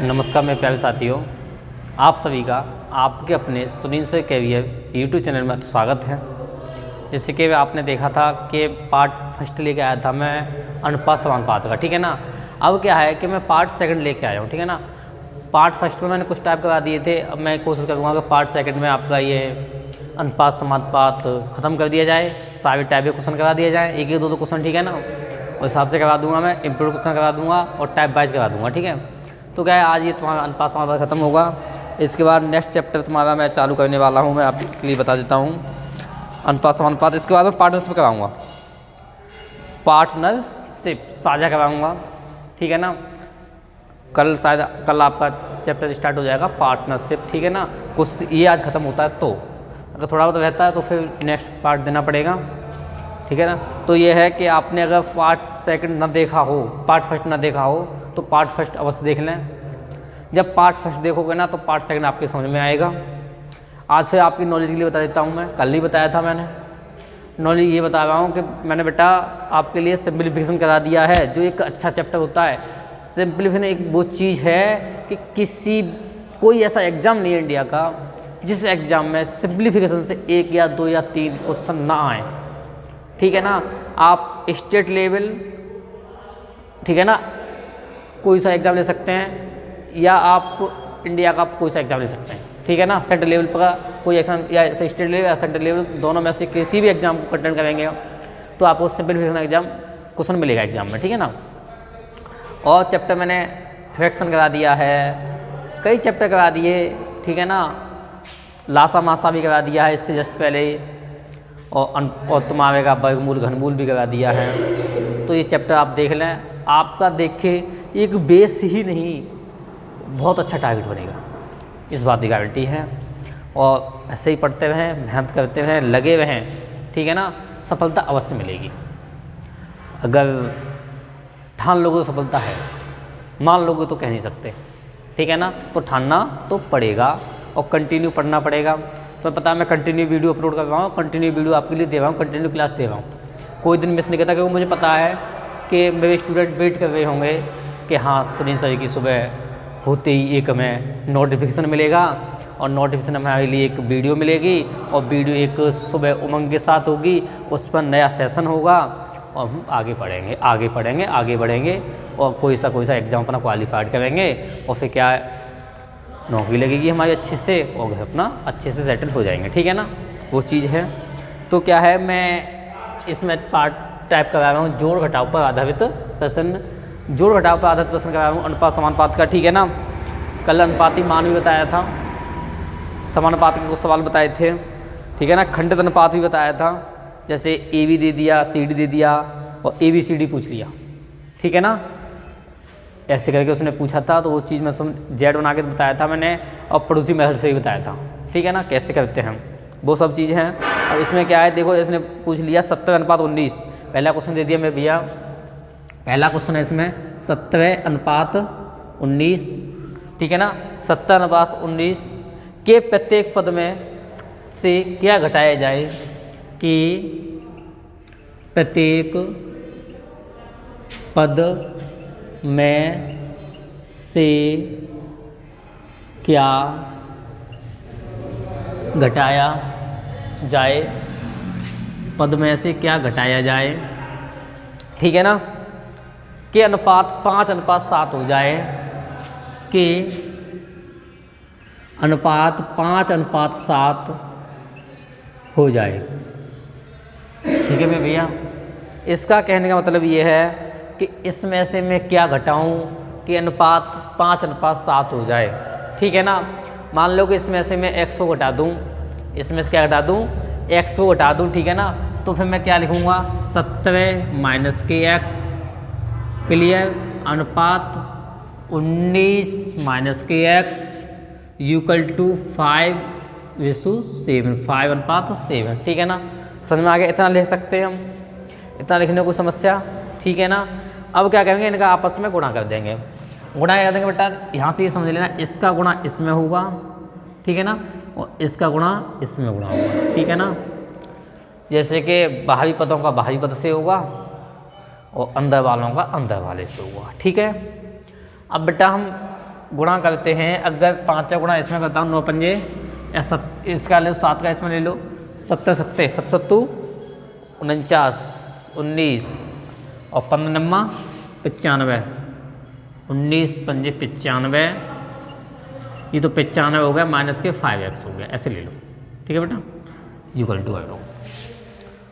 नमस्कार मेरे प्यारे साथियों, आप सभी का आपके अपने सुनील से कैरियर यूट्यूब चैनल में स्वागत है। जैसे कि आपने देखा था कि पार्ट फर्स्ट लेके आया था मैं अनुपात समानुपात का, ठीक है ना। अब क्या है कि मैं पार्ट सेकंड लेके आया हूँ, ठीक है ना। पार्ट फर्स्ट में मैंने कुछ टाइप करवा दिए थे, अब मैं कोशिश करूँगा कि पार्ट सेकंड में आपका ये अनुपात समानुपात ख़त्म कर दिया जाए, सारे टाइप के क्वेश्चन करवा दिए जाए, एक दो क्वेश्चन, ठीक है ना। उस हिसाब से करवा दूँगा, मैं इम्प्रूव क्वेश्चन करवा दूँगा और टाइप वाइज करवा दूँगा, ठीक है। तो क्या है, आज ये तुम्हारा अनुपात समानुपात खत्म होगा। इसके बाद नेक्स्ट चैप्टर तुम्हारा मैं चालू करने वाला हूँ, मैं आपके लिए बता देता हूँ अनुपात समानुपात। इसके बाद मैं पार्टनरशिप कराऊंगा, पार्टनरशिप साझा कराऊंगा, ठीक है ना। कल शायद कल आपका चैप्टर स्टार्ट हो जाएगा पार्टनरशिप, ठीक है ना। कुछ ये आज ख़त्म होता है, तो अगर थोड़ा बहुत रहता है तो फिर नेक्स्ट पार्ट देना पड़ेगा, ठीक है ना। तो ये है कि आपने अगर पार्ट सेकंड ना देखा हो, पार्ट फर्स्ट ना देखा हो, तो पार्ट फर्स्ट अवश्य देख लें। जब पार्ट फर्स्ट देखोगे ना तो पार्ट सेकंड आपके समझ में आएगा। आज फिर आपकी नॉलेज के लिए बता देता हूँ, मैं कल नहीं बताया था मैंने। नॉलेज ये बता रहा हूँ कि मैंने बेटा आपके लिए सिंप्लीफिकेशन करा दिया है, जो एक अच्छा चैप्टर होता है। सिंप्लीफिकेशन एक वो चीज़ है कि कोई ऐसा एग्ज़ाम नहीं है इंडिया का जिस एग्ज़ाम में सिंप्लीफिकेशन से 1 या 2 या 3 क्वेश्चन ना आए, ठीक है ना। आप स्टेट लेवल, ठीक है ना, कोई सा एग्ज़ाम ले सकते हैं, या आप इंडिया का कोई सा एग्ज़ाम ले सकते हैं, ठीक है ना। सेंट्रल लेवल का कोई एग्जाम या स्टेट लेवल या सेंट्रल लेवल, दोनों में से किसी भी एग्जाम को अटेंड करेंगे तो आपको सिंप्लीफिकेशन एग्जाम क्वेश्चन मिलेगा एग्जाम में, ठीक है ना। और चैप्टर मैंने फ्रैक्शन करा दिया है, कई चैप्टर करा दिए, ठीक है ना। लासा मासा भी करा दिया है इससे जस्ट पहले ही, और तुम्हारे का वर्गमूल घनमूल भी करा दिया है। तो ये चैप्टर आप देख लें, आपका देख के एक बेस ही नहीं बहुत अच्छा टारगेट बनेगा, इस बात की गारंटी है। और ऐसे ही पढ़ते रहें, मेहनत करते रहें, लगे रहें, ठीक है ना, सफलता अवश्य मिलेगी। अगर ठान लोगे तो सफलता है, मान लोगे तो कह नहीं सकते, ठीक है ना। तो ठानना तो पड़ेगा और कंटिन्यू पढ़ना पड़ेगा। तो पता है मैं कंटिन्यू वीडियो अपलोड कर रहा हूँ, कंटिन्यू वीडियो आपके लिए दे रहा हूँ, कंटिन्यू क्लास दे रहा हूँ, कोई दिन मिस नहीं करता, क्योंकि मुझे पता है कि मेरे स्टूडेंट वेट कर रहे होंगे कि हाँ सुनील सर की सुबह होते ही एक हमें नोटिफिकेशन मिलेगा, और नोटिफिकेशन हमारे लिए एक वीडियो मिलेगी, और वीडियो एक सुबह उमंग के साथ होगी, उस पर नया सेशन होगा और हम आगे पढ़ेंगे, आगे पढ़ेंगे, आगे बढ़ेंगे, और कोई सा एग्ज़ाम अपना क्वालिफाइड करेंगे, और फिर क्या नौकरी लगेगी हमारी अच्छे से, और अपना अच्छे से सेटल हो जाएंगे, ठीक है ना। वो चीज़ है। तो क्या है, मैं इसमें पार्ट टाइप करा रहा हूँ जोड़ घटाव पर आधारित प्रश्न, जोड़ घटाव पर आधारित प्रश्न करा रहा हूँ अनुपात समानुपात का, ठीक है ना। कल अनुपाती मान भी बताया था, समानुपात के कुछ सवाल बताए थे, ठीक है ना। खंडित अनुपात भी बताया था, जैसे ए बी दे दिया, सी डी दे दिया और ए बी सी डी पूछ लिया, ठीक है ना। ऐसे करके उसने पूछा था, तो वो चीज़ मैं जेड बना के बताया था मैंने, और पड़ोसी मेथड से भी बताया था, ठीक है ना, कैसे करते हैं वो सब चीज़ हैं। अब इसमें क्या है, देखो इसने पूछ लिया 70:19, पहला क्वेश्चन दे दिया मैं भैया, पहला क्वेश्चन है इसमें 70:19, ठीक है ना। 70:19 के प्रत्येक पद में से क्या घटाया जाए, कि प्रत्येक पद में से क्या घटाया जाए, पद में से क्या घटाया जाए, ठीक है ना। कि अनुपात 5:7 हो जाए, कि अनुपात 5:7 हो जाए, ठीक है मैं भैया। इसका कहने का मतलब ये है कि इसमें से मैं क्या घटाऊं कि अनुपात 5:7 हो जाए, ठीक है ना। मान लो कि इसमें से मैं 100 घटा दूं, इसमें से क्या घटा दूं, 100 घटा दूं, ठीक है ना। तो फिर मैं क्या लिखूंगा, 70 - kx, क्लियर। अनुपात 19 - kx = 5:7, 5:7, ठीक है ना। समझ में आ गया, इतना लिख सकते हैं हम, इतना लिखने को समस्या, ठीक है ना। अब क्या करेंगे, इनका आपस में गुणा कर देंगे। गुणा कर देंगे बेटा, यहाँ से ये समझ लेना, इसका गुणा इसमें होगा, ठीक है ना, और इसका गुणा इसमें गुणा होगा, ठीक है ना। जैसे कि बाहरी पदों का बाहरी पद से होगा और अंदर वालों का अंदर वाले से होगा, ठीक है। अब बेटा हम गुणा करते हैं, अगर 5 का गुणा इसमें करता हूँ 9 पंजे या इसका ले लो 7 का इसमें ले लो 70 सत्ते 7 49 19 और 15 नम्मा 95 19 पंजे 95, ये तो 95 हो गया माइनस के 5x हो गया, ऐसे ले लो। ठीक है बेटा, इक्वल टू लो,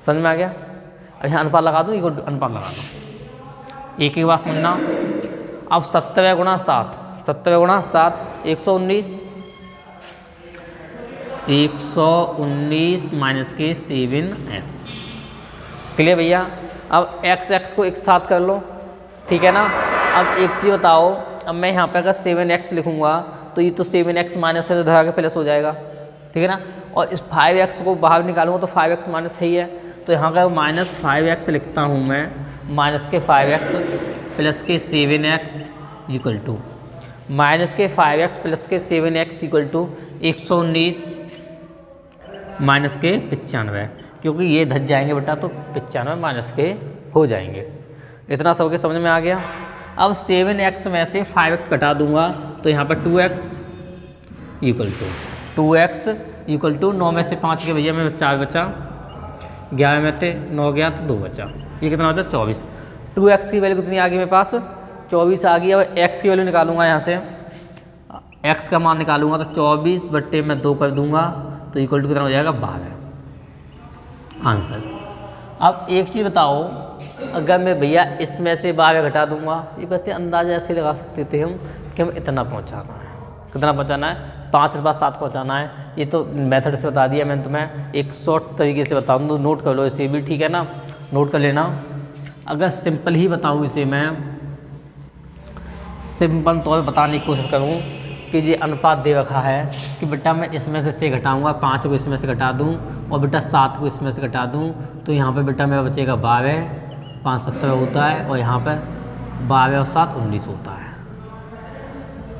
समझ में आ गया। अब यहाँ अनुपात लगा दूँ, इक्वल टू अनुपात लगा दो, एक ही बात समझना। अब 70 गुणा 7 70 गुणा 7 119 माइनस के 7x, क्लियर भैया। अब x को एक साथ कर लो, ठीक है ना। अब एक चीज़ बताओ, अब मैं यहाँ पे अगर 7x लिखूँगा तो ये तो 7x माइनस है तो धरा के प्लस हो जाएगा, ठीक है ना। और इस 5x को बाहर निकालूंगा तो 5x माइनस है ही है, तो यहाँ का माइनस 5x लिखता हूँ मैं, माइनस के 5x प्लस के 7x इक्वल टू माइनस के 5x प्लस के 7x इक्वल टू 119 माइनस के 95, क्योंकि ये धज जाएंगे बेटा तो 95 माइनस के हो जाएंगे। इतना सबके समझ में आ गया। अब 7x में से 5x घटा दूंगा तो यहाँ पर 2x इक्वल टू 9 में से 5 के भैया में 4 बचा, 11 में से 9 गया तो 2 बचा, ये कितना बचा 24। 2x की वैल्यू कितनी आ गई मेरे पास 24 आ गई। अब x की वैल्यू निकालूंगा, यहाँ से x का मान निकालूंगा तो 24 बट्टे में 2 कर दूंगा तो इक्वल टू कितना हो जाएगा 12 आंसर। अब एक चीज़ बताओ, अगर मैं भैया इसमें से 12 घटा दूंगा, ये वैसे अंदाजा ऐसे लगा सकते थे हम कि हम इतना पहुंचाना है, कितना पहुंचाना है 5 रुपये 7 पहुंचाना है। ये तो मेथड से बता दिया मैंने तुम्हें, एक शॉर्ट तरीके से बताऊँ तो नोट कर लो इसे भी, ठीक है ना, नोट कर लेना। अगर सिंपल ही बताऊँ इसे मैं, सिंपल तौर पर बताने की कोशिश करूँ कि ये अनुपात दे रखा है कि बेटा मैं इसमें से घटाऊंगा, 5 को इसमें से घटा दूं और बेटा 7 को इसमें से घटा दूं तो यहाँ पे बेटा मेरा बचेगा 12, 5 70 होता है और यहाँ पर 12 और 7 19 होता है,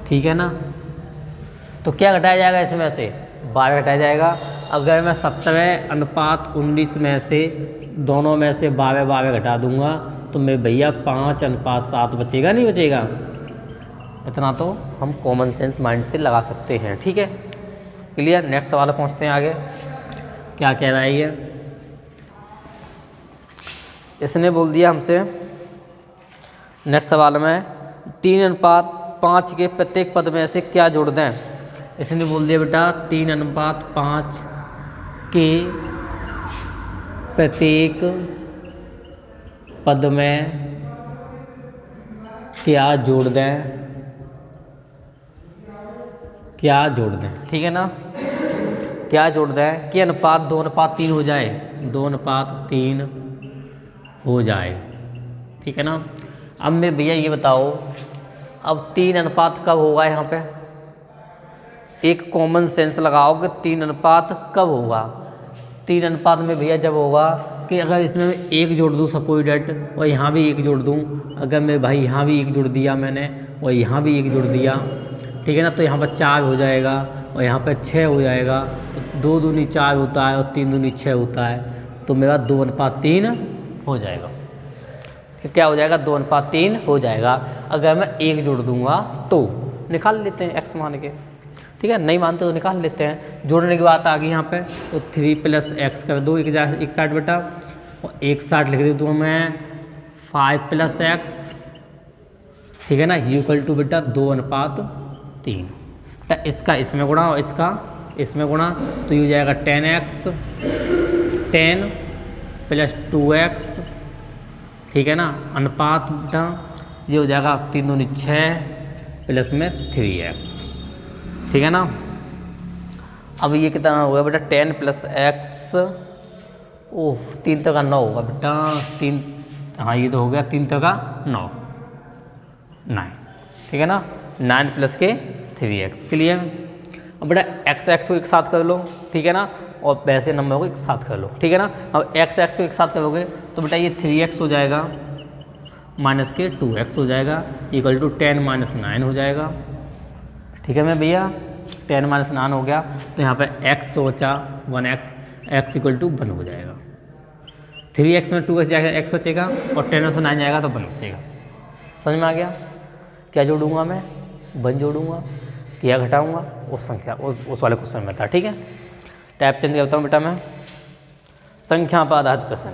ठीक है ना। तो क्या घटाया जाएगा इसमें से 12 घटाया जाएगा। अगर मैं 70 अनुपात 19 में से दोनों में से 12 घटा दूंगा तो मैं भैया 5 अनुपात 7 बचेगा नहीं बचेगा। इतना तो हम कॉमन सेंस माइंड से लगा सकते हैं, ठीक है, क्लियर। नेक्स्ट सवाल पहुंचते हैं आगे, क्या कह रहा है ये। इसने बोल दिया हमसे नेक्स्ट सवाल में 3 अनुपात 5 के प्रत्येक पद में से क्या जोड़ दें। इसने बोल दिया बेटा 3 अनुपात 5 के प्रत्येक पद में क्या जोड़ दें, क्या जोड़ दें, ठीक है ना। क्या जोड़ दें कि अनुपात 2 अनुपात 3 हो जाए, 2 अनुपात 3 हो जाए, ठीक है ना। अब मैं भैया ये बताओ, अब 3 अनुपात कब होगा, यहाँ पे एक कॉमन सेंस लगाओ कि 3 अनुपात कब होगा। 3 अनुपात में भैया जब होगा कि अगर इसमें मैं 1 जोड़ दूँ सपोज डेट और यहाँ भी 1 जोड़ दूँ, अगर मैं भाई यहाँ भी 1 जोड़ दिया मैंने और यहाँ भी 1 जोड़ दिया, ठीक है ना, तो यहाँ पर 4 हो जाएगा और यहाँ पर 6 हो जाएगा। तो 2 दूनी 4 होता है और 3 दूनी 6 होता है, तो मेरा 2 अनुपात 3 हो जाएगा। फिर क्या हो जाएगा 2 अनुपात 3 हो जाएगा। अगर मैं 1 जोड़ दूंगा तो निकाल लेते हैं x मान के, ठीक है, नहीं मानते तो निकाल लेते हैं। जोड़ने की बात आ गई यहाँ पे, तो 3 + x कर दो एक साइड बेटा और एक साइड लिख देता हूँ मैं 5 + x, ठीक है ना, इक्वल टू बेटा 2 अनुपात 3। इसका इसमें गुणा और इसका इसमें गुणा तो ये हो जाएगा 10x 10 + 2x, ठीक है ना, अनुपात बेटा ये हो जाएगा 3 दूनी 6 प्लस में 3x, ठीक है ना। अब ये कितना हो गया बेटा 10 + x, ओह 3 तक का 9 होगा बेटा, 3 हाँ ये तो हो गया 3 तक का 9, ठीक है ना, 9 प्लस के 3x, क्लियर। अब बेटा x को एक साथ कर लो, ठीक है ना, और वैसे नंबर को एक साथ कर लो, ठीक है ना। अब x को एक साथ करोगे तो बेटा ये 3x हो जाएगा माइनस के 2x हो जाएगा इक्वल टू 10 - 9 हो जाएगा, ठीक है मैं भैया 10 - 9 हो गया तो यहाँ पे x बचा 1x, x इक्वल टू 1 हो जाएगा। 3x में 2x जाएगा x बचेगा और 10 में से 9 जाएगा तो 1 बचेगा। समझ में आ गया। क्या जोड़ूंगा मैं 1 जोड़ूंगा या घटाऊंगा, उस संख्या उस वाले क्वेश्चन में था। ठीक है, टाइप चेंज करता हूँ बेटा मैं, संख्या पर आधारित प्रश्न।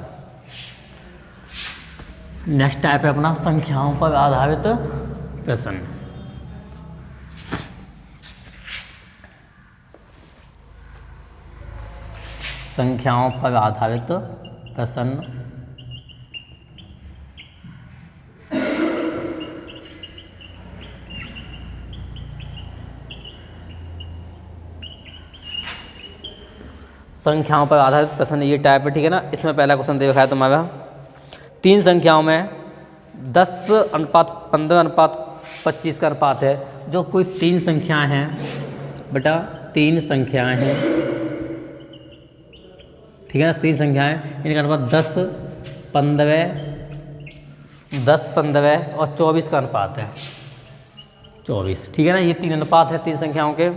नेक्स्ट टाइप है अपना संख्याओं पर आधारित प्रश्न। संख्याओं पर आधारित प्रश्न। संख्याओं पर आधारित प्रश्न ये टाइप है। ठीक है ना, इसमें पहला क्वेश्चन दे रखा है तुम्हारा 3 संख्याओं में 10:15:25 का अनुपात है। जो कोई 3 संख्याएं हैं बेटा, 3 संख्याएं हैं, ठीक है ना, 3 संख्याएं, इनका अनुपात 10, 15 और 24 का अनुपात है 24। ठीक है ना, ये 3 अनुपात है 3 संख्याओं के।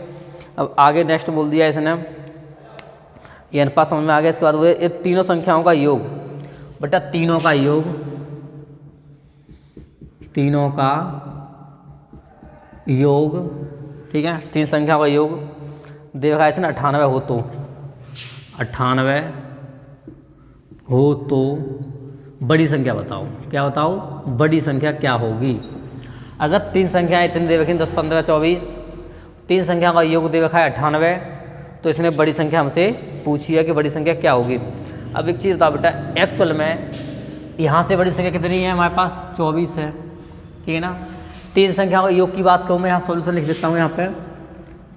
अब आगे नेक्स्ट बोल दिया इसने, ये अनुपात समझ में आ गया। इसके बाद वो ये तीनों संख्याओं का योग बेटा, तीनों का योग, तीनों का योग, ठीक है, 3 संख्याओं का योग दे रखा है इसने 98 हो तो, 98 हो तो बड़ी संख्या बताओ। क्या बताओ, बड़ी संख्या क्या होगी। अगर 3 संख्याएं इतनी दे रखी 10, 15, 24, 3 संख्या का योग दे रखा है 98, तो इसने बड़ी संख्या हमसे पूछी है कि बड़ी संख्या क्या होगी। अब एक चीज़ बताओ बेटा, एक्चुअल में यहाँ से बड़ी संख्या कितनी है हमारे पास, 24 है। ठीक है ना, 3 संख्याओं के योग की बात करूँ मैं, यहाँ सॉल्यूशन लिख देता हूँ। यहाँ पे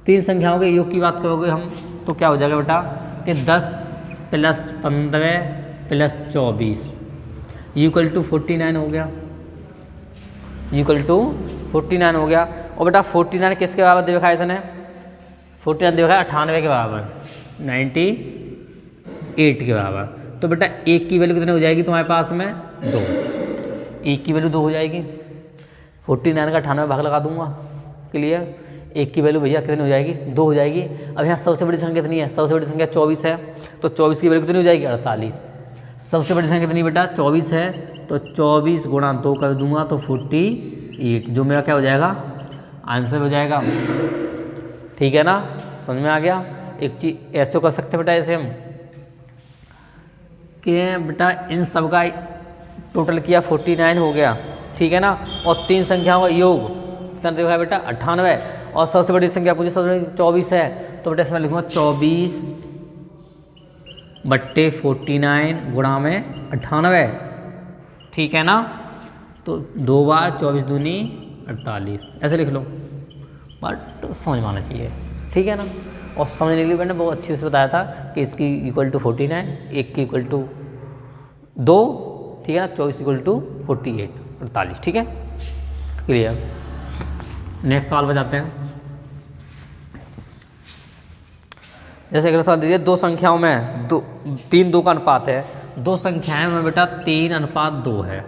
3 संख्याओं के योग की बात करोगे हम तो क्या हो जाएगा बेटा कि 10 + 15 + 24 इक्वल टू 49 हो गया, इक्वल टू 49 हो गया। और बेटा 49 किसके बराबर दे रखा है इसने, 49 दे रखा है 98 के बराबर, 98 के बराबर। तो बेटा 1 की वैल्यू कितनी हो जाएगी तुम्हारे पास में, 2। 1 की वैल्यू 2 हो जाएगी, 49 का 98 भाग लगा दूंगा, क्लियर। 1 की वैल्यू भैया कितनी हो जाएगी, 2 हो जाएगी। अब यहाँ सबसे बड़ी संख्या कितनी है, सबसे बड़ी संख्या 24 है, तो 24 की वैल्यू कितनी हो जाएगी, 48। सबसे बड़ी संख्या कितनी बेटा, 24 है, तो 24 गुणा 2 कर दूंगा तो 48, जो मेरा क्या हो जाएगा, आंसर हो जाएगा। ठीक है ना, समझ में आ गया। एक चीज ऐसे कर सकते बेटा, ऐसे हम कि बेटा इन सब का टोटल किया 49 हो गया, ठीक है ना, और 3 संख्याओं का योग कितना देखा बेटा 98, और सबसे बड़ी संख्या पूछी सबसे बड़ी 24 है, तो बेटा इसमें लिखूंगा 24/49 गुणा में 98। ठीक है ना, तो 2 बार 24 दूनी 48 ऐसे लिख लो, बट समझ में आना चाहिए। ठीक है ना, और समझने के लिए मैंने बहुत अच्छे से बताया था कि इसकी इक्वल टू 49, 1 की इक्वल टू 2, ठीक है ना, 24 इक्वल टू 48, 48। ठीक है, क्लियर। नेक्स्ट सवाल बजाते हैं। जैसे अगला सवाल दीजिए, 2 संख्याओं में 3:2 का अनुपात है। 2 संख्याएं में बेटा 3:2 है,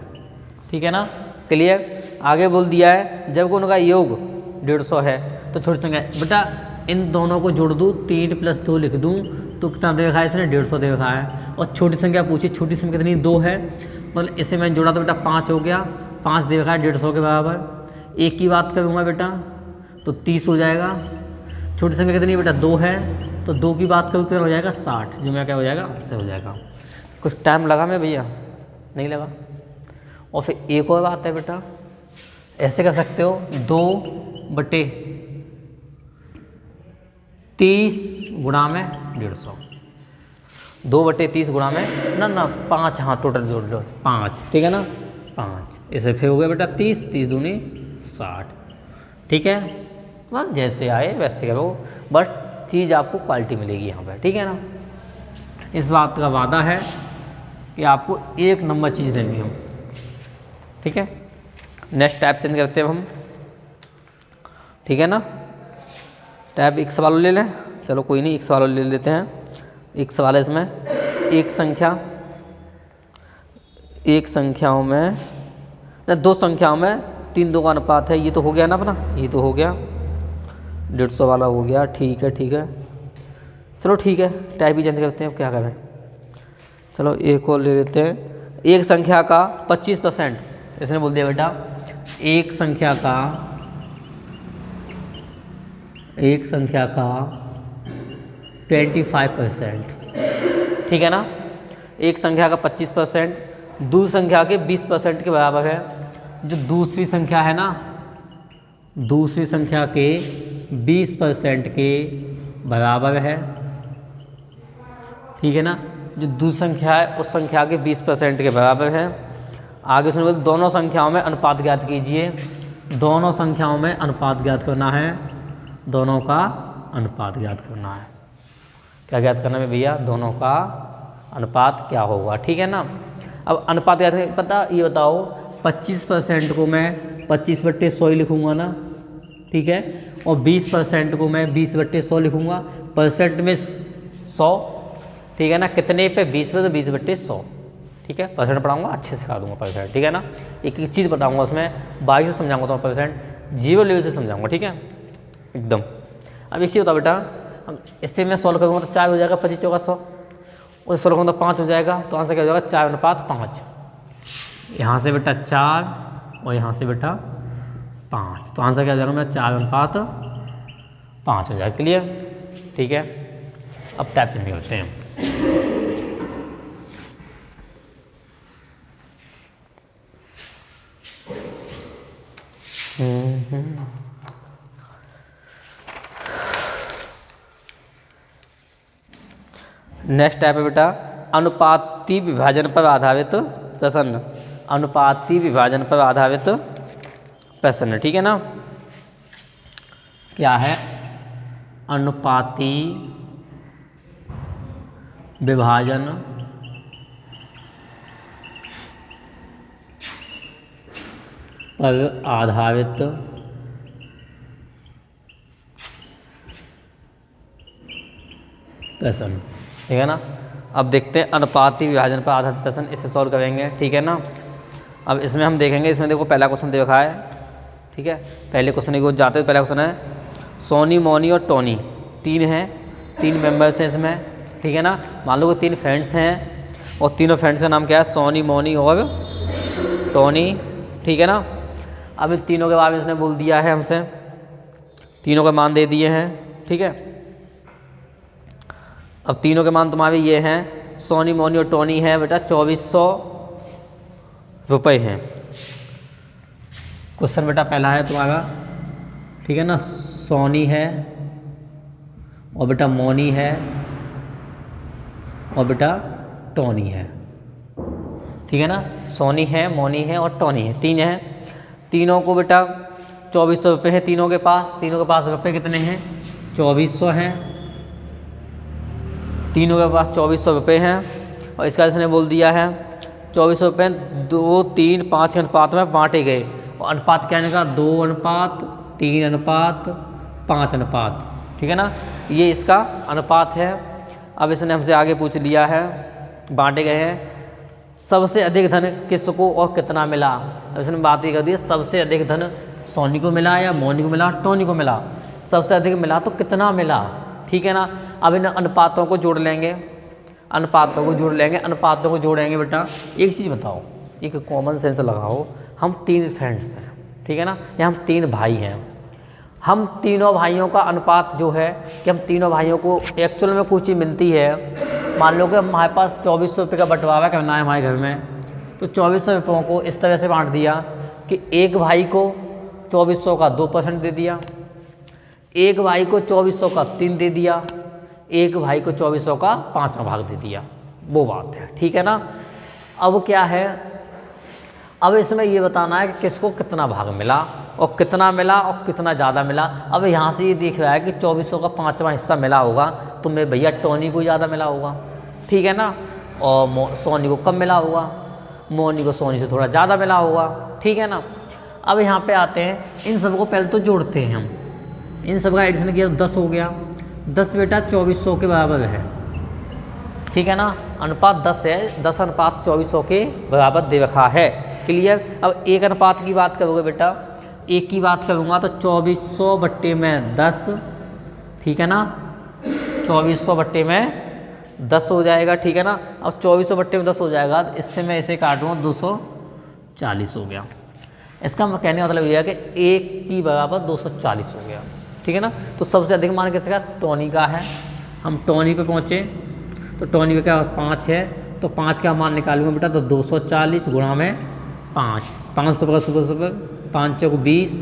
ठीक है ना, क्लियर। आगे बोल दिया है जब उनका योग 150 है तो छोटी संख्या बेटा इन दोनों को जोड़ दूँ, 3 + 2 लिख दूँ तो कितना दे रखा है इसने, 150 दे रखा है। और छोटी संख्या पूछी, छोटी संख्या कितनी, 2 है, मतलब इसे मैं जोड़ा तो बेटा 5 हो गया, 5 दे रखा है 150 के बराबर। 1 की बात करूँगा बेटा तो 30 हो जाएगा। छोटी संख्या कितनी बेटा, 2 है, तो 2 की बात करूँ कितना हो जाएगा, 60, जो मेरा क्या हो जाएगा, ऐसे हो जाएगा। कुछ टाइम लगा मैं भैया, नहीं लगा। और फिर एक और बात है बेटा, ऐसे कर सकते हो 2/30 गुणा में 150, 2/30 गुणा में ना 5, हाँ टोटल जोड़ लो 5, ठीक है ना, 5 इसे फिर हो गया बेटा 30, 30 दूनी 60। ठीक है, बस जैसे आए वैसे करो, बट चीज़ आपको क्वालिटी मिलेगी यहाँ पे। ठीक है ना, इस बात का वादा है कि आपको 1 नंबर चीज़ देंगे हम। ठीक है, नेक्स्ट टाइप चेंज करते हैं हम, ठीक है ना। टाइप एक सवाल ले लें, चलो कोई नहीं, एक सवाल ले लेते हैं। एक सवाल है इसमें, एक संख्याओं में ना 2 संख्याओं में 3:2 का अनुपात है। ये तो हो गया ना अपना, ये तो हो गया, 150 वाला हो गया। ठीक है, ठीक है, चलो ठीक है, टाइप ही चेंज करते हैं, अब क्या करें। चलो एक और ले लेते हैं। एक संख्या का 25%, इसने बोल दिया बेटा एक संख्या का एक संख्या का 25%, ठीक है ना। एक संख्या का 25% दूसरी संख्या के 20% के बराबर है। जो दूसरी संख्या है ना, दूसरी संख्या के 20% के बराबर है, ठीक है ना। जो दूसरी संख्या है उस संख्या के 20% के बराबर है। आगे सुनो, दोनों संख्याओं में अनुपात ज्ञात कीजिए। दोनों संख्याओं में अनुपात ज्ञात करना है, दोनों का अनुपात ज्ञात करना है। क्या ज्ञात करना है भैया? दोनों का अनुपात क्या होगा, ठीक है ना। अब अनुपात ज्ञात करने पता, ये बताओ 25% को मैं 25/100 ही लिखूँगा ना, ठीक है। और 20% को मैं 20/100 लिखूँगा। परसेंट में 100, ठीक है ना। कितने पे? 20 पे, तो 20/100, ठीक है। परसेंट पढ़ाऊँगा, अच्छे से सिखा दूँगा परसेंट, ठीक है ना। एक एक चीज़ बताऊँगा उसमें, बारीक से समझाऊँगा तो परसेंट 0 लेवल से समझाऊँगा, ठीक है एकदम। अब एक चीज़ बताओ बेटा, इससे मैं सॉल्व करूँगा तो 4 हो जाएगा, 25 चौका 100। उससे सॉल्व करूँगा तो 5 हो जाएगा, तो आंसर क्या हो जाएगा? 4:5। यहाँ से बेटा 4 और यहाँ से बेटा 5, तो आंसर क्या हो जाएगा? मैं 4:5 हो जाएगा। क्लियर, ठीक है। अब टैप चेंज करते हैं। नेक्स्ट टाइप है बेटा अनुपाती विभाजन पर आधारित प्रश्न। अनुपाती विभाजन पर आधारित प्रश्न, ठीक है ना। क्या है? अनुपाती विभाजन पर आधारित प्रश्न, ठीक है ना। अब देखते हैं अनुपाती विभाजन पर आधारित प्रश्न, इसे सॉल्व करेंगे, ठीक है ना। अब इसमें हम देखेंगे, इसमें देखो पहला क्वेश्चन दे रखा है, ठीक है। पहले क्वेश्चन को जाते हैं, पहला क्वेश्चन है सोनी, मोनी और टोनी 3 हैं, 3 मेंबर्स हैं इसमें, ठीक है ना। मान लो कि 3 फ्रेंड्स हैं और तीनों फ्रेंड्स का नाम क्या है? सोनी, मोनी और टोनी, ठीक है ना। अब इन तीनों के बारे में इसने बोल दिया है हमसे, तीनों के मान दे दिए हैं, ठीक है। अब तीनों के मान तुम्हारे ये हैं, सोनी, मोनी और टोनी है बेटा 2400 रुपये हैं। क्वेश्चन बेटा पहला है तुम्हारा, ठीक है ना। सोनी है और बेटा मोनी है और बेटा टोनी है, ठीक है ना। सोनी है, मोनी है और टोनी है, 3 हैं। तीनों को बेटा 2400 रुपये है तीनों के पास। तीनों के पास रुपये कितने हैं? 2400 हैं। तीनों के पास 2400 रुपये हैं और इसका इसने बोल दिया है 2400 रुपये 2, 3, 5 के अनुपात में बांटे गए। और अनुपात क्या निकला? 2:3:5:5, ठीक है ना। ये इसका अनुपात है। अब इसने हमसे आगे पूछ लिया है, बांटे गए हैं, सबसे अधिक धन किसको और कितना मिला। अब इसने बात ये कर दी, सबसे अधिक धन सोनी को मिला या मोनी को मिला, टोनी को मिला। सबसे अधिक मिला तो कितना मिला, ठीक है ना। अब इन अनुपातों को जोड़ लेंगे, अनुपातों को जोड़ेंगे बेटा। एक चीज़ बताओ, एक कॉमन सेंस लगाओ, हम 3 फ्रेंड्स हैं, ठीक है ना, या हम 3 भाई हैं। हम तीनों भाइयों का अनुपात जो है कि हम तीनों भाइयों को एक्चुअल में कुछ चीज़ मिलती है। मान लो कि हमारे पास 2400 रुपये का बंटवारा करना है हमारे घर में, तो 2400 रुपयों को इस तरह से बांट दिया कि एक भाई को 2400 का 2% दे दिया, एक भाई को 2400 का 3 दे दिया, एक भाई को 2400 का 5वां भाग दे दिया। वो बात है, ठीक है ना। अब क्या है, अब इसमें ये बताना है कि किसको कितना भाग मिला और कितना मिला और कितना ज़्यादा मिला। अब यहाँ से ये दिख रहा है कि 2400 का 5वां हिस्सा मिला होगा तो मेरे भैया टोनी को ज़्यादा मिला होगा, ठीक है ना। और सोनी को कम मिला होगा, मोनी को सोनी से थोड़ा ज़्यादा मिला होगा, ठीक है ना। अब यहाँ पे आते हैं, इन सबको पहले तो जोड़ते हैं हम। इन सब का एडिशन किया तो 10 हो गया। 10 बेटा 2400 के बराबर है, ठीक है ना। अनुपात 10 है, 10:2400 के बराबर दे रखा है। क्लियर। अब एक अनुपात की बात करोगे बेटा, एक की बात करूँगा तो 2400/10, ठीक है ना। 2400/10 हो जाएगा, ठीक है ना। अब 2400/10 हो जाएगा, इससे मैं इसे काटूँगा 240 हो गया। इसका कहने का मतलब यह है कि 1 की बराबर 240 हो गया, ठीक है ना। तो सबसे अधिक मान किसका, टॉनी का है। हम टॉनी पे पहुँचे तो टॉनी पे क्या 5 है, तो 5 का मान निकालूंगा बेटा, तो 240 गुणा में 5, 500 का सुबह 5 चौक 20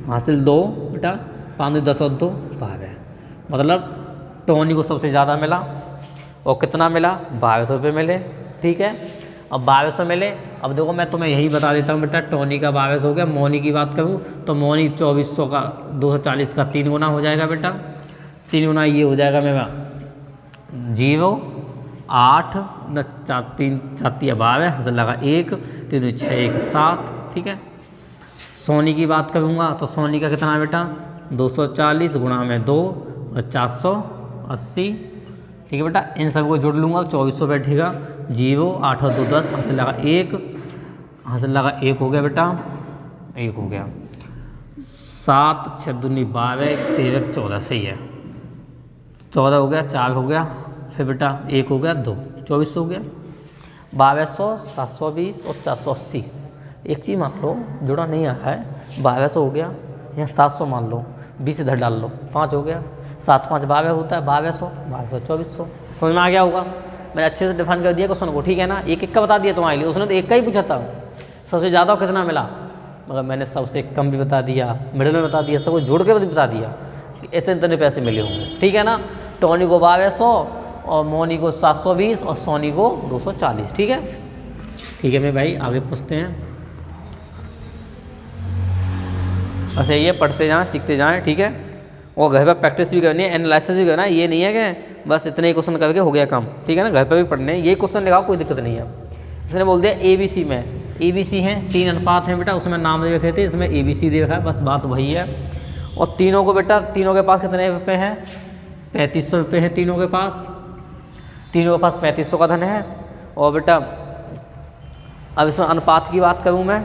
हासिल 2 बेटा, 5 10 और 2 12, मतलब टॉनी को सबसे ज़्यादा मिला। और कितना मिला, 2200 रुपये मिले। ठीक है, अब 2200 मिले। अब देखो मैं तुम्हें यही बता देता हूँ बेटा, टॉनी का 2200 हो गया। मौनी की बात करूँ तो मौनी 2400 का 240 का 3 गुना हो जाएगा बेटा, 3 गुना ये हो जाएगा मेरा 0 8 न 4 3 7 12 हंसल लगा 1 3 6 1 7। ठीक है, सोनी की बात करूँगा तो सोनी का कितना है बेटा, 240 गुणा में 2 और 480। ठीक है बेटा, इन सबको जोड़ लूँगा, 2400 बैठेगा। 0 8 और 2 10 हासिल लगा 1, हासिल लगा 1 हो गया बेटा, 1 हो गया। 7 6 दूनी 12 13 14, सही है। 14 हो गया, 4 हो गया, फिर बेटा 1 हो गया 2, 2400 हो गया। 2200 720 और 480। एक चीज़ मान लो, जुड़ा नहीं आ रहा है, 2200 हो गया, यहाँ 700 मान लो, 20 इधर डाल लो, 5 हो गया, 7 5 12 होता है, 2200 2400। समझ में आ गया होगा, मैंने अच्छे से डिफाइन कर दिया क्वेश्चन को। ठीक है ना, एक एक का बता दिया तुम्हारे लिए, उसने तो एक का ही पूछा था, सबसे ज़्यादा कितना मिला, मगर मैंने सबसे कम भी बता दिया, मिडिल में बता दिया, सबको जोड़ के भी बता दिया कि इतने इतने पैसे मिले होंगे। ठीक है ना, टॉनी को 2200 और मोनी को 720 और सोनी को 240। ठीक है, ठीक है मैं भाई आगे पूछते हैं। अच्छा ये पढ़ते जाएं, सीखते जाएं। ठीक है, और घर पर प्रैक्टिस भी करनी है, एनालिसिस भी करना है। ये नहीं है कि बस इतने ही क्वेश्चन करके हो गया काम। ठीक है ना, घर पर भी पढ़ने हैं, ये क्वेश्चन लगाओ, कोई दिक्कत नहीं है। इसने बोल दिया ABC में, ABC हैं 3 अनुपात हैं बेटा, उसमें नाम दे रखे थे, इसमें ABC दे रखा है, बस बात वही है। और तीनों को बेटा, तीनों के पास कितने रुपये हैं, 3500 रुपये हैं तीनों के पास, तीनों के पास 3500 का धन है। और बेटा अब इसमें अनुपात की बात करूँ मैं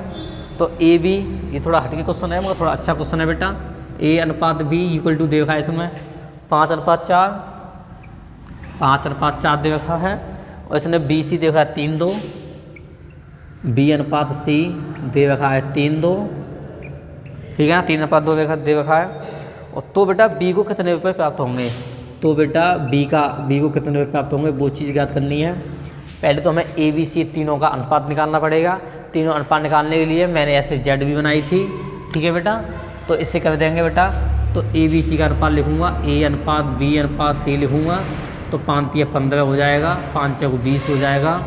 तो AB, ये थोड़ा हटके क्वेश्चन है मगर थोड़ा अच्छा क्वेश्चन है बेटा। A अनुपात B इक्वल टू दे रखा है इसमें 5:4, 5:4 दे रखा है। और इसने BC दे रखा है 3:2, B अनुपात C दे रखा है 3:2। ठीक है ना, 3:2 दे रखा है। और तो बेटा B को कितने रुपये प्राप्त होंगे, तो बेटा B को कितने रुपये प्राप्त होंगे वो चीज़ याद करनी है। पहले तो हमें ABC तीनों का अनुपात निकालना पड़ेगा। तीनों अनुपात निकालने के लिए मैंने ऐसे Z भी बनाई थी। ठीक है बेटा, तो इससे कर देंगे बेटा, तो ABC का अनुपात लिखूँगा, A अनुपात B अनुपात C लिखूँगा, तो 5 × 15 हो जाएगा, 5 × 20 हो जाएगा।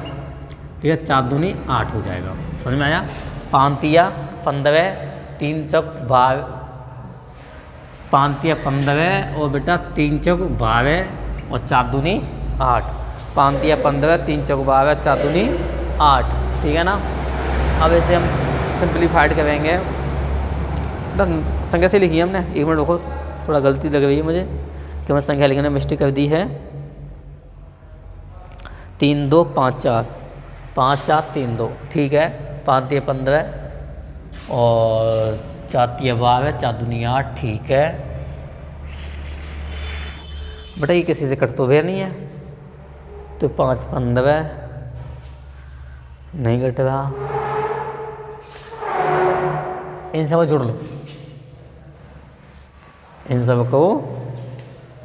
ठीक है, 4 दूनी 8 हो जाएगा। समझ में आया, 5 × 15 3 × 12, 5 × 15 और बेटा 3 × 12 और 4 दूनी 8, 5 × 15 3 × 12 4 दूनी 8। ठीक है ना, अब इसे हम सिंप्लीफाइड करेंगे। संख्या से लिखी है हमने, 1 मिनट रुको, थोड़ा गलती लग रही है मुझे कि मैं संख्या लिखने में मिस्टेक कर दी है। 3 2 5 4, 5 4 3 2। ठीक है, 5 × 15 और 4 × 12 4 दूनी 8। ठीक है बेटा, ये किसी से कट तो वे नहीं है, तो 5 15 नहीं कट रहा, इन सबको जोड़ लो, इन सबको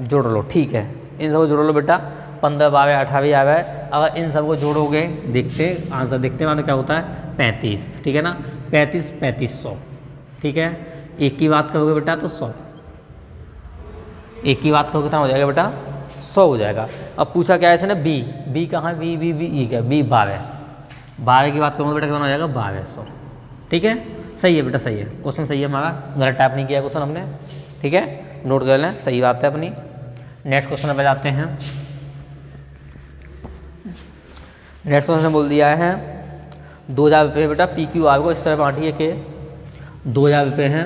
जोड़ लो। ठीक है, इन सबको जोड़ लो बेटा, 15 12 28 आ गए। अगर इन सबको जोड़ोगे, देखते आंसर देखते मतलब क्या होता है 35। ठीक है ना, 35 3500। ठीक है, एक की बात करोगे बेटा तो 100, एक की बात करोगे कितना हो जाएगा बेटा 100 हो जाएगा। अब पूछा क्या है इसने, B कहाँ है, B क्या, B 12 की बात करूँगा बेटा कितना हो जाएगा 1200। ठीक है, सही है बेटा, सही है, क्वेश्चन सही है हमारा, गलत टाइप नहीं किया क्वेश्चन हमने। ठीक है, नोट कर लें, सही बात है अपनी। नेक्स्ट क्वेश्चन पे जाते हैं। नेक्स्ट क्वेश्चन बोल दिया है 2000 रुपये बेटा PQR को इस तरह बांटिए कि 2000 रुपये हैं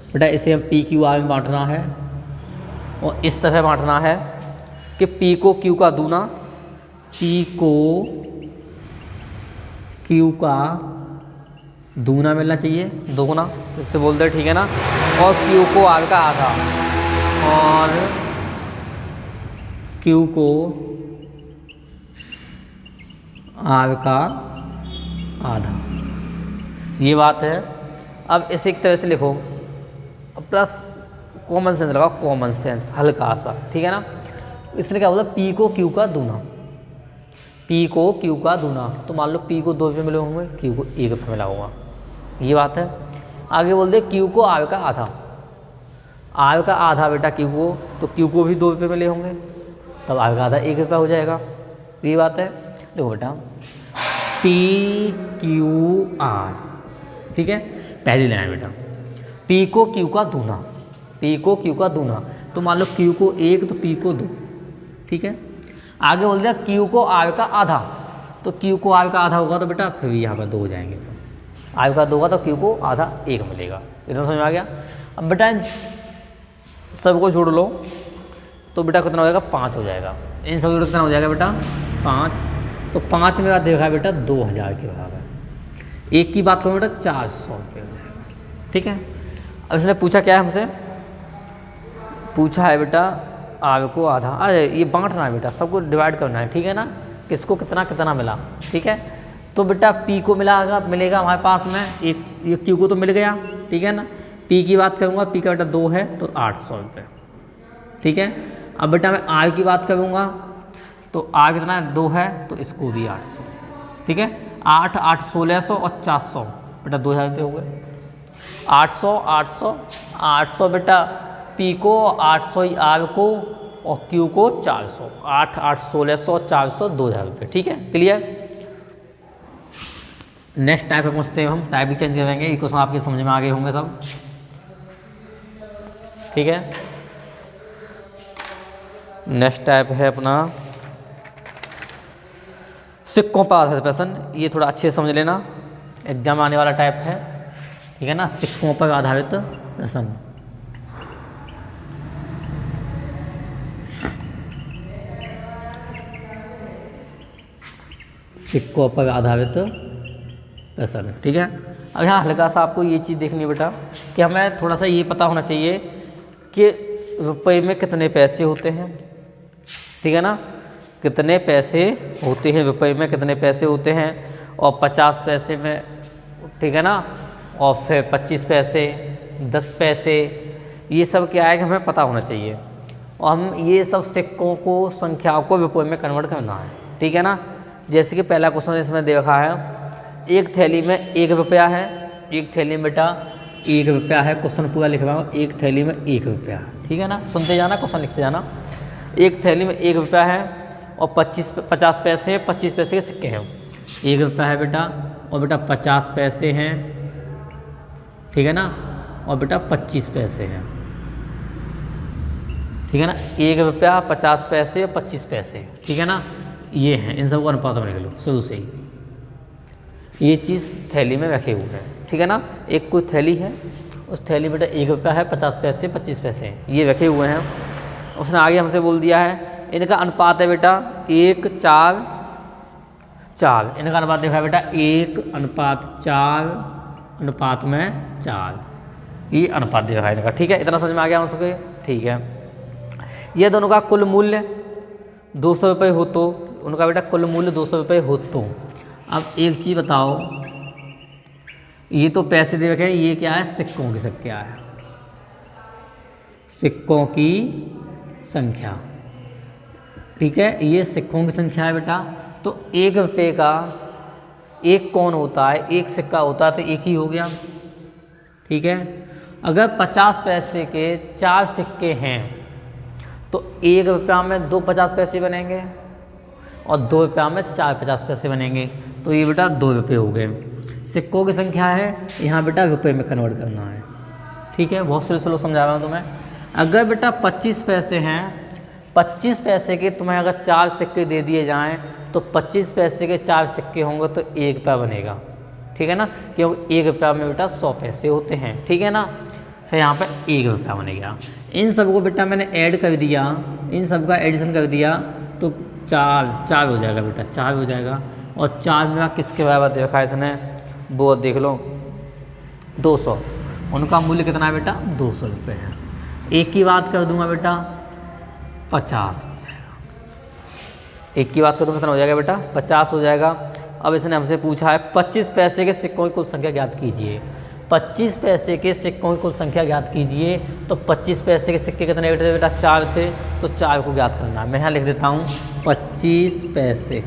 बेटा, इसे हम PQR में बांटना है और इस तरह बांटना है कि P को Q का दूना, P को Q का दूना मिलना चाहिए, दोगुना इससे बोलते हैं। ठीक है ना, और Q को R का आधा और Q को R का आधा, ये बात है। अब इसे एक तरह से लिखो, प्लस कॉमन सेंस लगाओ, कॉमन सेंस हल्का सा, ठीक है ना। इसने क्या बोला, पी को क्यू का दूना, पी को क्यू का दूना। तो मान लो पी को 2 रुपये मिले होंगे, क्यू को 1 रुपये मिला होगा, ये बात है। आगे बोल दे क्यू को आय का आधा, आय का आधा बेटा क्यू को, तो क्यू को भी 2 रुपये मिले होंगे, तब आय का आधा 1 रुपया हो जाएगा, ये बात है। देखो बेटा पी क्यू आर, ठीक है, पहली लाइन बेटा, पी को क्यू का दूना, पी को क्यू का दूना। तो मान लो क्यू को 1 तो पी को 2, ठीक है। आगे बोल दिया क्यू को आर का आधा, तो क्यू को आर का आधा होगा तो बेटा फिर यहाँ पर 2 हो जाएंगे, आर का 2 होगा तो क्यू को आधा 1 मिलेगा। इतना समझ में आ गया। अब बेटा सबको जोड़ लो तो बेटा कितना हो जाएगा, 5 हो जाएगा। इन सब जोड़ कितना हो जाएगा बेटा, 5। तो 5 में देखा बेटा 2000 के बराबर। एक की बात करूँ बेटा 400 रुपये हो जाएगा, ठीक है। अब इसने पूछा क्या है हमसे, पूछा है बेटा आय को आधा, अरे ये बांटना है बेटा, सबको डिवाइड करना है, ठीक है ना, किसको कितना कितना मिला, ठीक है। तो बेटा पी को मिलेगा हमारे पास में एक, ये क्यू को तो मिल गया, ठीक है ना। पी की बात करूँगा, पी का बेटा 2 है तो 800 रुपये, ठीक है। अब बेटा मैं आर की बात करूँगा तो आर कितना है, 2 है तो इसको भी 800, ठीक है। 8 8 1600 और 400 बेटा 2000 रुपये हो गए। 800 800 800 बेटा पी को, 800 आर को और क्यू को 400, 8 8 1600 और 400 2000 रुपये, ठीक है, क्लियर। नेक्स्ट टाइप पे पहुँचते हैं हम, टाइप भी चेंज करेंगे, ये क्वेश्चन आपके समझ में आ गए होंगे सब, ठीक है। नेक्स्ट टाइप है अपना सिक्कों पर आधारित प्रश्न, ये थोड़ा अच्छे से समझ लेना, एग्जाम आने वाला टाइप है, ठीक है ना। सिक्कों पर आधारित प्रश्न, सिक्कों पर आधारित प्रश्न, ठीक है। अब यहाँ हल्का सा आपको ये चीज़ देखनी है बेटा कि हमें थोड़ा सा ये पता होना चाहिए कि रुपए में कितने पैसे होते हैं, ठीक है ना, कितने पैसे होते हैं रुपए में, कितने पैसे होते हैं, और 50 पैसे में, ठीक है ना, और फिर 25 पैसे, 10 पैसे, ये सब क्या है कि हमें पता होना चाहिए। और हम ये सब सिक्कों को, संख्याओं को रुपए में कन्वर्ट करना है, ठीक है ना। जैसे कि पहला क्वेश्चन इसमें देखा है, एक थैली में 1 रुपया है, एक थैली में बेटा 1 रुपया है, क्वेश्चन पूरा लिख रहा हूँ, एक थैली में 1 रुपया, ठीक है ना, सुनते जाना, क्वेश्चन लिखते जाना। एक थैली में 1 रुपया है और 50 पैसे, 25 पैसे के सिक्के हैं। 1 रुपया है बेटा और बेटा 50 पैसे हैं, ठीक है ना, और बेटा 25 पैसे हैं, ठीक है ना। 1 रुपया, 50 पैसे और 25 पैसे, ठीक है ना, ये हैं, इन सबको अनुपात में लिख लो शुरू से ही। ये चीज़ थैली में रखे हुए हैं, ठीक है ना। एक कोई थैली है, उस थैली बेटा 1 रुपया है, 50 पैसे, 25 पैसे हैं, ये रखे हुए हैं। उसने आगे हमसे बोल दिया है इनका अनुपात है बेटा 1 4 4, इनका अनुपात देखा है बेटा 1 अनुपात 4 अनुपात में 4, ये अनुपात देखा है इनका, ठीक है। इतना समझ में आ गया हम सबके, ठीक है। ये दोनों का कुल मूल्य 200 रुपये हो तो, उनका बेटा कुल मूल्य 200 रुपये हो तो। अब एक चीज़ बताओ, ये तो पैसे दे रखे हैं, ये क्या है, सिक्कों की संख्या है, सिक्कों की संख्या, ठीक है, ये सिक्कों की संख्या है बेटा। तो 1 रुपये का एक कौन होता है, एक सिक्का होता है तो एक ही हो गया, ठीक है। अगर 50 पैसे के 4 सिक्के हैं तो 1 रुपया में 2 50 पैसे बनेंगे और 2 रुपया में 4 50 पैसे बनेंगे, तो ये बेटा 2 रुपये हो गए। सिक्कों की संख्या है, यहाँ बेटा रुपये में कन्वर्ट करना है, ठीक है। बहुत स्लो समझा रहा हूँ तुम्हें। अगर बेटा 25 पैसे हैं, 25 पैसे के तुम्हें अगर 4 सिक्के दे दिए जाएं तो 25 पैसे के 4 सिक्के होंगे तो 1 रुपया बनेगा, ठीक है ना, क्योंकि 1 रुपया में बेटा 100 पैसे होते हैं, ठीक है ना। फिर यहाँ पे 1 रुपया बनेगा। इन सबको बेटा मैंने ऐड कर दिया, इन सब का एडिशन कर दिया तो 4 हो जाएगा बेटा, 4 हो जाएगा। और 4 में किसके बराबर देखा है इसने, वो देख लो 200, उनका मूल्य कितना है बेटा 200 रुपये है। एक की बात कर दूंगा बेटा 50 हो जाएगा, एक की बात कर दूंगा कितना हो जाएगा बेटा 50 हो जाएगा। अब इसने हमसे पूछा है 25 पैसे के सिक्कों की कुल संख्या ज्ञात कीजिए। 25 पैसे के सिक्कों की कुल संख्या ज्ञात कीजिए। तो 25 पैसे के सिक्के कितने थे बेटा? 4 थे, तो 4 को ज्ञात करना है। मैं यहाँ लिख देता हूँ 25 पैसे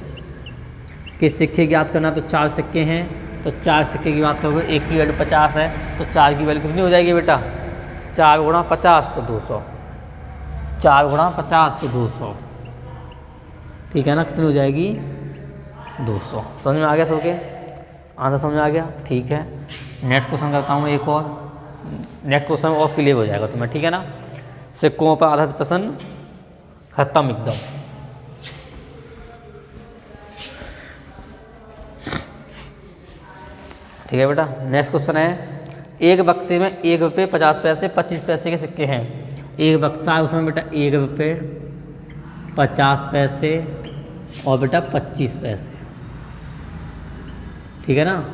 के सिक्के ज्ञात करना। तो 4 सिक्के हैं, तो 4 सिक्के की बात करोगे, एक की वैल्यू 50 है, तो 4 की वैल्यू कितनी हो जाएगी बेटा? 4 गुणा 50 तो 200, 4 गुणा 50 तो 200, ठीक है ना? कितनी हो जाएगी? 200। समझ में आ गया सबके? आंसर समझ में आ गया? ठीक है। नेक्स्ट क्वेश्चन करता हूँ एक और, नेक्स्ट क्वेश्चन और क्लियर हो जाएगा तुम्हें, ठीक है ना? सिक्कों पर आधारित प्रश्न खत्म एकदम। ठीक है बेटा। नेक्स्ट क्वेश्चन है, एक बक्से में 1 रुपये 50 पैसे 25 पैसे के सिक्के हैं। एक बक्सा है, उसमें बेटा 1 रुपये 50 पैसे और बेटा 25 पैसे, ठीक है ना?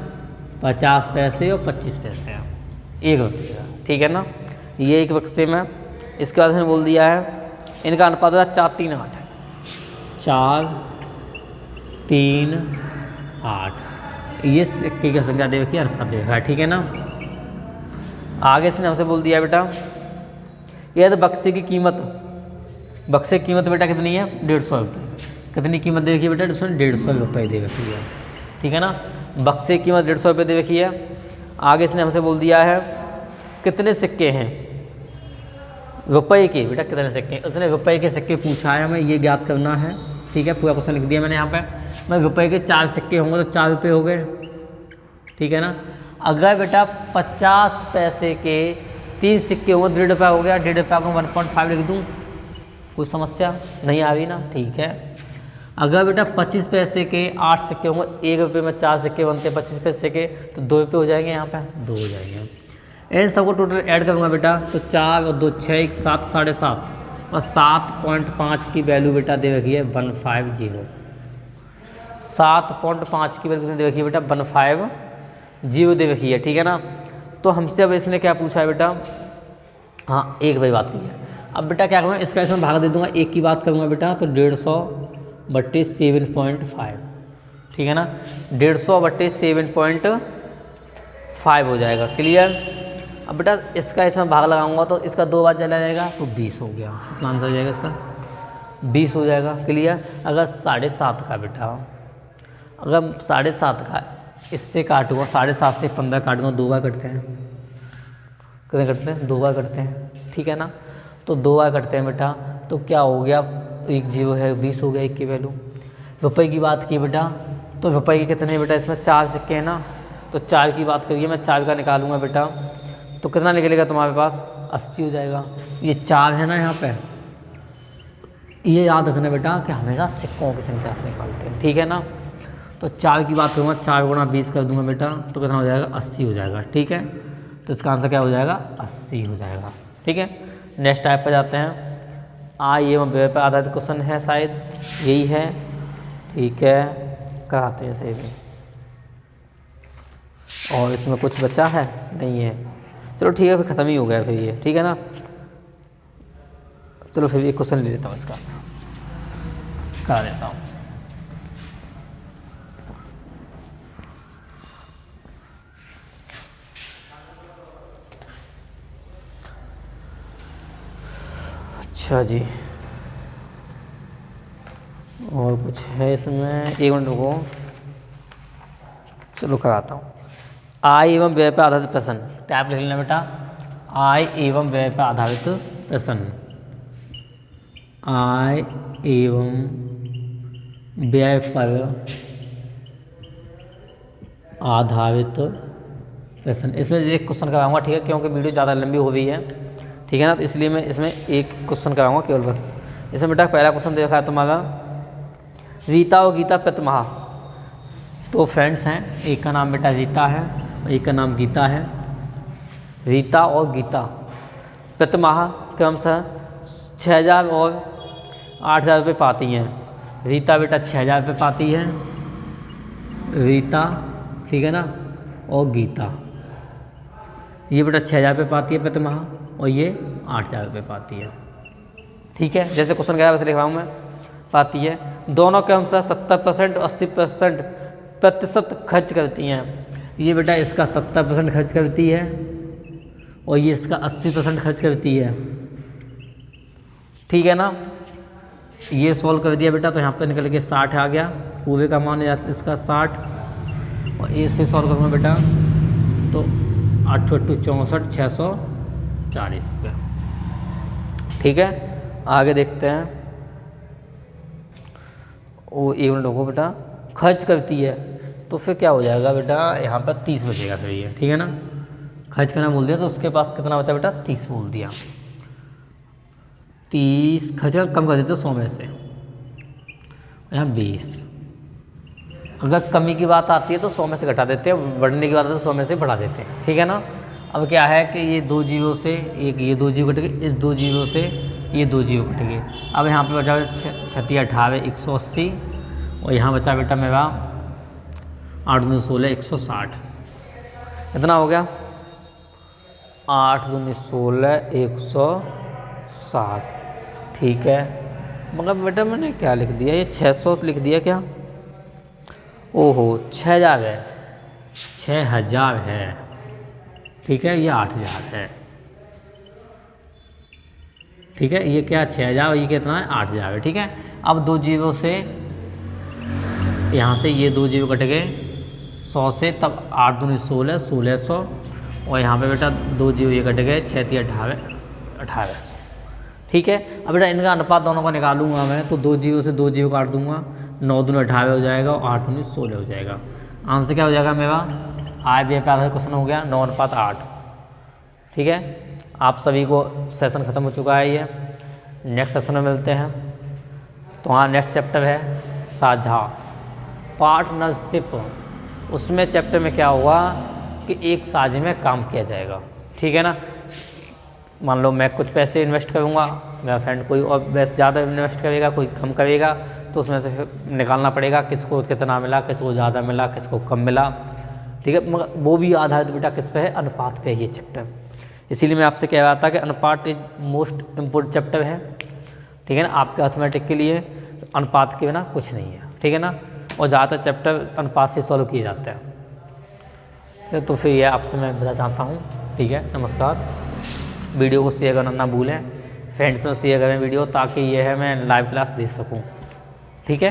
50 पैसे और 25 पैसे, 1 रुपये का, ठीक है ना? ये एक बक्से में। इसके बाद इसने बोल दिया है इनका अनुपात होता है 4-3-8 है, 4-3-8 ये सिक्के की संख्या दे रखी है, अनुपात दे रखा है, ठीक है ना? आगे इसने हमसे बोल दिया बेटा यह तो बक्से की कीमत, बक्से की कीमत बेटा कितनी है? 150 रुपये। कितनी कीमत दे रखी है बेटा? 150 रुपये दे रखी है, ठीक है ना? बक्से की कीमत 150 रुपये दे रखी है। आगे इसने हमसे बोल दिया है कितने सिक्के हैं रुपए के, बेटा कितने सिक्के? उसने रुपए के सिक्के पूछा है, हमें ये ज्ञात करना है, ठीक है? पूरा क्वेश्चन लिख दिया मैंने यहाँ पे। मैं रुपए के 4 सिक्के होंगे तो 4 रुपये हो गए, ठीक है ना? अगर बेटा 50 पैसे के 3 सिक्के होंगे 1.5 रुपया हो गया, 1.5 रुपया को 1.5 लिख दूँ, कोई समस्या नहीं आ रही ना? ठीक है। अगर बेटा 25 पैसे के 8 सिक्के होंगे, 1 रुपये में 4 सिक्के बनते हैं 25 पैसे के, तो 2 रुपये हो जाएंगे, यहाँ पे 2 हो जाएंगे। इन सबको टोटल ऐड करूँगा बेटा, तो 4 और 2 6 7 7.5 और 7.5 की वैल्यू बेटा दे रखी है 150। 7.5 की वैल्यू दे रखी है बेटा 150 दे रखी है, ठीक है ना? तो हमसे अब इसने क्या पूछा है बेटा? हाँ, एक भाई बात की है। अब बेटा क्या करूँगा, इसका इसमें भाग दे दूंगा, एक की बात करूँगा बेटा, तो 150/7.5, ठीक है ना? 150/7.5 हो जाएगा, क्लियर? अब बेटा इसका इसमें भाग लगाऊंगा तो इसका 2 बार चला जाएगा, तो 20 हो गया। कितना आंसर हो जाएगा इसका? 20 हो जाएगा, क्लियर? अगर 7.5 का बेटा, अगर 7.5 का इससे काटूंगा, 7.5 से 15 काटूंगा, 2 बार कटते हैं, कितने कटते हैं? 2 बार कटते हैं, ठीक है ना? तो 2 बार कटते हैं बेटा, तो क्या हो गया? 1 0 है, 20 हो गया 1 की वैल्यू। रुपए की बात की बेटा, तो रुपए के कितने बेटा? इसमें 4 सिक्के हैं ना, तो 4 की बात करिए, मैं 4 का निकालूंगा बेटा, तो कितना निकलेगा तुम्हारे पास? 80 हो जाएगा। ये 4 है ना यहाँ पे, ये याद रखना बेटा कि हमेशा सिक्कों की संख्या से निकालते हैं, ठीक है ना? तो 4 की बात करूँगा, 4 गुणा 20 कर दूंगा बेटा, तो कितना हो जाएगा? 80 हो जाएगा, ठीक है? तो इसका आंसर क्या हो जाएगा? 80 हो जाएगा, ठीक है? नेक्स्ट टाइप पर जाते हैं। आय एवं व्यय पर आधारित क्वेश्चन है, शायद यही है, ठीक है? कराते हैं इसे भी। और इसमें कुछ बचा है? नहीं है। चलो ठीक है, फिर ख़त्म ही हो गया फिर ये, ठीक है ना? चलो फिर एक क्वेश्चन ले लेता हूँ, इसका करा देता हूँ। अच्छा जी, और कुछ है इसमें? 1 मिनट रुको, चलो कराता हूँ। आय एवं व्यय पर आधारित प्रश्न, टाइप लिख लेना बेटा, आय एवं व्यय पर आधारित प्रश्न। आय एवं व्यय पर आधारित प्रश्न। इसमें एक क्वेश्चन कराऊंगा, ठीक है? क्योंकि वीडियो ज़्यादा लंबी हो रही है, ठीक है ना? तो इसलिए मैं इसमें एक क्वेश्चन कराऊंगा केवल, बस। इसमें बेटा पहला क्वेश्चन देखा है तुम्हारा, रीता और गीता पितामह 2 फ्रेंड्स हैं, एक का नाम बेटा रीता है और एक का नाम गीता है। रीता और गीता पितामह क्रमशः 6,000 और 8,000 रुपये पाती हैं। रीता बेटा 6,000 रुपये पाती है, रीता, ठीक है ना? और गीता, ये बेटा 6,000 रुपये पाती है पितामह, और ये 8,000 रुपये पाती है, ठीक है? जैसे क्वेश्चन गया वैसे लिख रहा हूँ मैं। पाती है, दोनों क्रमशः 70% और 80% खर्च करती हैं। ये बेटा इसका 70% खर्च करती है और ये इसका 80% खर्च करती है, ठीक है ना। ये सॉल्व कर दिया बेटा तो यहाँ पे निकल के 60 आ गया, पूरे का मान इसका 60 और इससे सॉल्व करूँगा बेटा तो 8 8 64 640 रुपये, ठीक है। आगे देखते हैं। वो एक मिनट को बेटा खर्च करती है तो फिर क्या हो जाएगा बेटा, यहाँ पर 30 बचेगा फिर ये, ठीक है ना। खर्च करना बोल दिया तो उसके पास कितना बचा बेटा, 30 बोल दिया। 30 खर्च कम कर देते 100 में से, यहाँ 20। अगर कमी की बात आती है तो 100 में से घटा देते हैं, बढ़ने की बात आती है तो 100 में से बढ़ा देते हैं, ठीक है ना। अब क्या है कि ये 2 जीरो से एक ये 2 जीरो कट गए, इस 2 जीरो से ये 2 जीरो कट गए। अब यहाँ पे बचा 36 28 180 और यहाँ बचा बेटा मेरा 8 दूनी 16 160। कितना हो गया, 8 दूनी 16 160, ठीक है। मगर बेटा मैंने क्या लिख दिया, ये 600 लिख दिया क्या, ओहो 6000 है, 6000 है, ठीक है। ये 8000 है, ठीक है। ये क्या 6000 और ये कितना है 8000 है, ठीक है। अब 2 जीरो से यहाँ से ये 2 जीरो कट गए 100 से, तब 8 दूनी 16 1600 और यहाँ पे बेटा 2 जीरो ये कट गए 6 3 18 1800, ठीक है। अब बेटा इनका अनुपात दोनों का निकालूंगा मैं तो 2 जीरो से 2 जीरो काट दूंगा, 9 दूनी 18 हो जाएगा और 8 दूनी 16 हो जाएगा। आंसर क्या हो जाएगा मेरा, आज भी प्यारा क्वेश्चन हो गया 9:8, ठीक है। आप सभी को सेशन ख़त्म हो चुका है, ये नेक्स्ट सेशन में मिलते हैं। तो हाँ नेक्स्ट चैप्टर है साझा पार्टनरशिप। उसमें चैप्टर में क्या हुआ कि एक साझे में काम किया जाएगा, ठीक है ना। मान लो मैं कुछ पैसे इन्वेस्ट करूँगा, मेरा फ्रेंड कोई और बेस्ट ज़्यादा इन्वेस्ट करेगा, कोई कम करेगा, तो उसमें से फिर निकालना पड़ेगा किसको कितना मिला, किसको ज़्यादा मिला, किसको कम मिला, ठीक है। मगर वो भी आधारित बेटा किस पे है, अनुपात पे है ये चैप्टर। इसीलिए मैं आपसे कह रहा था कि अनुपात इज मोस्ट इम्पोर्टेंट चैप्टर है, ठीक है ना। आपके अर्थमेटिक के लिए अनुपात के बिना कुछ नहीं है, ठीक है ना। और ज़्यादातर चैप्टर अनुपात से सॉल्व किए जाते हैं। तो फिर ये आपसे मैं बताना चाहता हूँ, ठीक है। नमस्कार। वीडियो को शेयर करना ना भूलें, फ्रेंड्स में शेयर करें वीडियो, ताकि ये है मैं लाइव क्लास दे सकूँ, ठीक है।